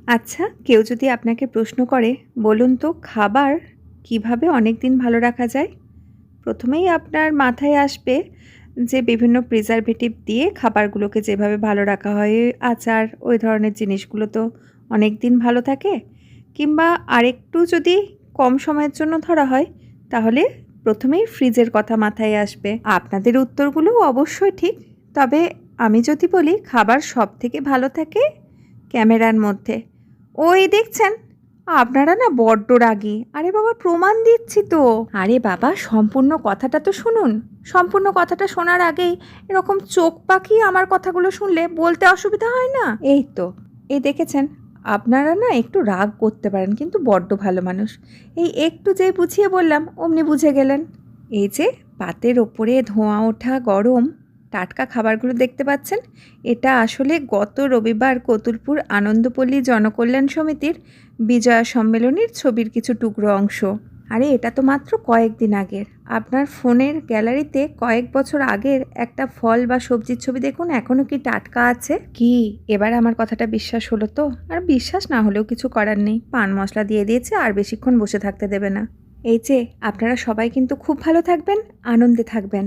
আচ্ছা, কেউ যদি আপনাকে প্রশ্ন করে, বলুন তো খাবার কিভাবে অনেকদিন ভালো রাখা যায়? প্রথমেই আপনার মাথায় আসবে যে বিভিন্ন প্রিজারভেটিভ দিয়ে খাবারগুলোকে যেভাবে ভালো রাখা হয়, আচার ওই ধরনের জিনিসগুলো তো অনেকদিন ভালো থাকে। কিংবা আরেকটু যদি কম সময়ের জন্য ধরা হয়, তাহলে প্রথমেই ফ্রিজের কথা মাথায় আসবে। আপনাদের উত্তরগুলোও অবশ্যই ঠিক। তবে আমি যদি বলি খাবার সবথেকে ভালো থাকে ক্যামেরার মধ্যে। ওই দেখছেন, আপনারা না বড্ড রাগী। আরে বাবা, প্রমাণ দিচ্ছি তো। আরে বাবা, সম্পূর্ণ কথাটা তো শুনুন। সম্পূর্ণ কথাটা শোনার আগেই এরকম চোখ পাকিয়ে আমার কথাগুলো শুনলে বলতে অসুবিধা হয় না? এই তো, এই দেখেছেন, আপনারা না একটু রাগ করতে পারেন, কিন্তু বড্ড ভালো মানুষ। এই একটু যেই বুঝিয়ে বললাম অমনি বুঝে গেলেন। এই যে পাতের ওপরে ধোঁয়া ওঠা গরম টাটকা খাবারগুলো দেখতে পাচ্ছেন, এটা আসলে গত রবিবার কতুলপুর আনন্দপল্লী জনকল্যাণ সমিতির বিজয়া সম্মেলনীর ছবির কিছু টুকরো অংশ। আরে এটা তো মাত্র কয়েকদিন আগের। আপনার ফোনের গ্যালারিতে কয়েক বছর আগের একটা ফল বা সবজির ছবি দেখুন, এখনও কি টাটকা আছে? কি এবার আমার কথাটা বিশ্বাস হলো তো? আর বিশ্বাস না হলেও কিছু করার নেই, পান মশলা দিয়ে দিয়েছে, আর বেশিক্ষণ বসে থাকতে দেবে না। এই যে আপনারা সবাই কিন্তু খুব ভালো থাকবেন, আনন্দে থাকবেন।